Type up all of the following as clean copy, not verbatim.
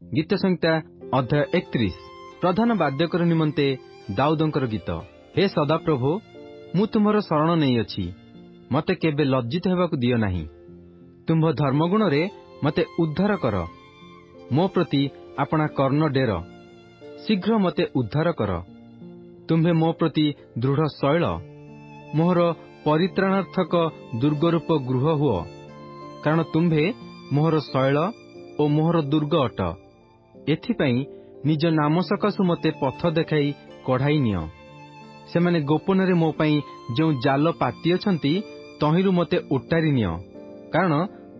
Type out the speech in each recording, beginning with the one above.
गीत संहिता अध्याय 31 प्रधान वाद्यकर निमंते दाऊदंकर गीत। हे सदाप्रभु, मु तुमर शरण नहीं अछि, मते केबे लज्जित हेबाकु दियो नाही। तुम धर्मगुण रे मते उद्धार कर। मो प्रति आपणा कर्ण डेर, शीघ्र मते उद्धार कर। तुम्हे मो प्रति दृढ़ शैल, मोहर परित्राणार्थक दुर्गरूप गृह हुओ। कारण तुम्हे मोहर शैल ओ मोहर दुर्ग अट। एथिपाई निज नाम सकाशु मते पथ देखाई कढ़ाई नियो। सेमाने गोपन मो पाई जो जाल पाती अछंती तहिरु मते उट्टारी नियो। कारण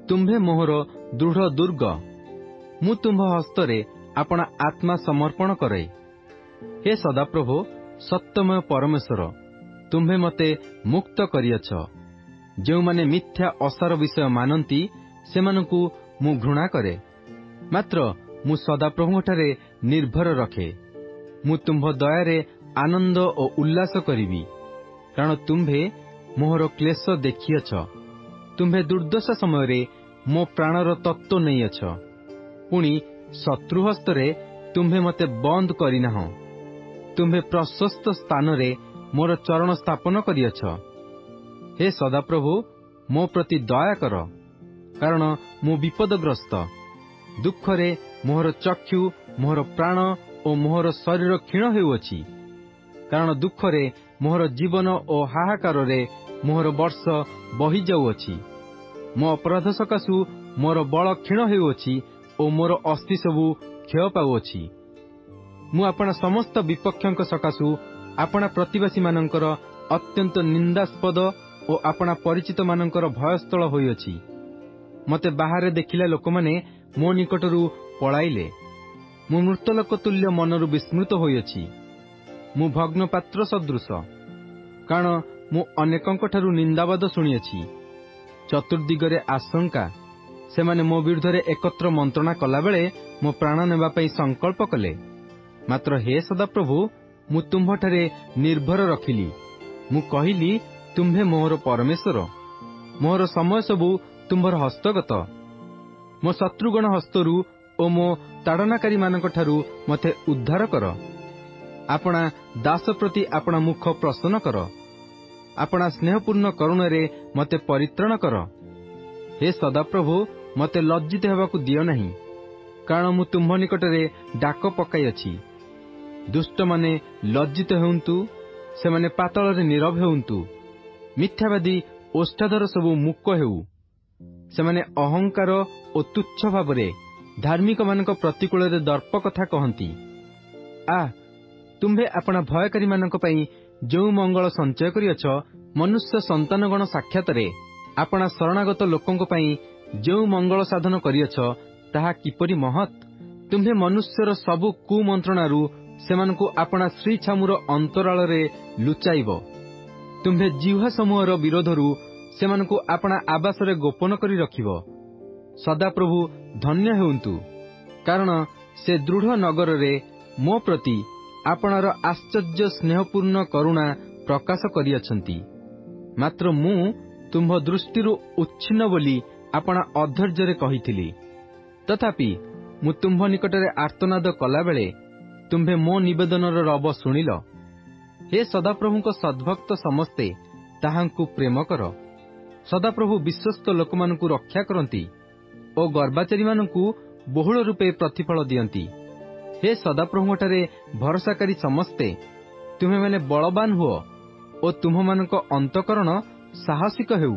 तुम्हे मोहर दृढ़ दुर्ग। मु तुम्भ हस्तरे आपणा आत्मा समर्पण करे। हे सदाप्रभु, सत्यमय परमेश्वर, तुम्हे मते मुक्त करियछ। जो माने मिथ्या असार विषय मानती सेमानकु मु घृणा करे, मात्र मु सदाप्रभुठारे निर्भर रखे। मु तुम्भ दयारे आनंद और उल्लास करिबी। कारण तुम्हे मोहर क्लेश देखियछ। तुम्हे दुर्दशा समय मो प्राणर तत्व नहीं अछ। पुणी शत्रु हस्तरे तुम्हे मते बंद करिनाह। तुम्हे प्रशस्त स्थान रे मोर चरण स्थापन करियछ। हे सदाप्रभु, मो प्रति दया कर, कारण मु विपदग्रस्त। दुखरे मोहर चक्षु, मोहर प्राण और मोहर शरीर क्षीण हेउअछि। कारण दुखरे मोहर जीवन और हाहाकार रे मोहर वर्ष बही जाउअछि। मो अपराध सकाशु मोर बल क्षीण हेउअछि और मोर अस्थि सबु क्षय पाउअछि। मु आपणा समस्त विपक्षक सकाशु आपणा प्रतिवासी मानकर अत्यंत निंदास्पद और आपणा परिचित मानकर भयस्थल होइअछि। मते बाहर देखिला लोक माने मो निकटरू पळाइले। मु मृतलोक तुल्य मनरू विस्मृत होइअछि। मु भग्न पात्र सदृश, कारण मु अनेकंकठारू निंदावाद शुणिअछि। चतुर्दिगरे आशंका, सेमाने मो विरुद्धरे एकत्र मंत्रणा कला बेले मो प्राण नेबा पई संकल्प कले। मात्र हे सदाप्रभु, मु तुम्भठारे निर्भर रखिली। मु कहिली, तुम्हे मोहर परमेश्वर। मोहर समय सबु तुम्भर हस्तगत। मो शत्रुगण हस्तरू ओ मो ताड़नाकारी मानक ठारू मते उद्धार कर। आपणा दास प्रति आपणा मुख प्रसन्न कर। आपणा स्नेहपूर्ण करुणारे मते परित्राण कर। हे सदाप्रभु, मते लज्जित हेबाकु दियो नाही, कारण मु तुम्भ निकटरे डाक पकाई अछि। दुष्ट माने लज्जित हेउंतु, सेमाने पातଳରେ नीरव हेउंतु। मिथ्यावादी ओष्ठाधर सबु मुक्क हेउ। सेमाने अहंकार और तुच्छ भावरे धार्मिक मानक प्रतिकूल दर्प कथा कहती। तुम्हे आपणा भयकारी मानक पई जो मंगल संचय करियछ, मनुष्य संतानगण साक्षात आपणा शरणागत लोकंक पई जो मंगल साधन करियछ, ताहा किपरि महत्। तुम्हे मनुष्यर सबु कुमंत्रणारू सेमानकु आपणा श्री छामुर अंतराल रे लुचाइब। तुम्हे जिह्वा समूहर विरोधरू सेमानकु आपणा आवास रे गोपन करी रखिब। सदाप्रभु धन्य हेउंतु, कारण से दृढ़ नगर रे मो प्रति आपणार आश्चर्य स्नेहपूर्ण करुणा प्रकाश करियछंती। मात्र मु तुम्भ दृष्टिरू उच्छिन्न बोली आपणा अधैर्य कहिथिली। तथापि मु तुम्भ निकटरे आर्तनाद कला बेले तुम्हे मो निवेदनर रब शुणिल। हे सदाप्रभुଙ୍କ सद्भक्त समस्ते ताहांकु प्रेम कर। सदाप्रभु विश्वस्त लोकमानंकु रक्षा करंती ओ गर्भाचारी मानंकु बहुल रूपे प्रतिफल दियंती। हे सदाप्रभुठारे भरोसाकारी समस्ते, तुम्हे माने बलवान हुओ ओ तुम्हमानंक अंतकरण साहसिक हेउ।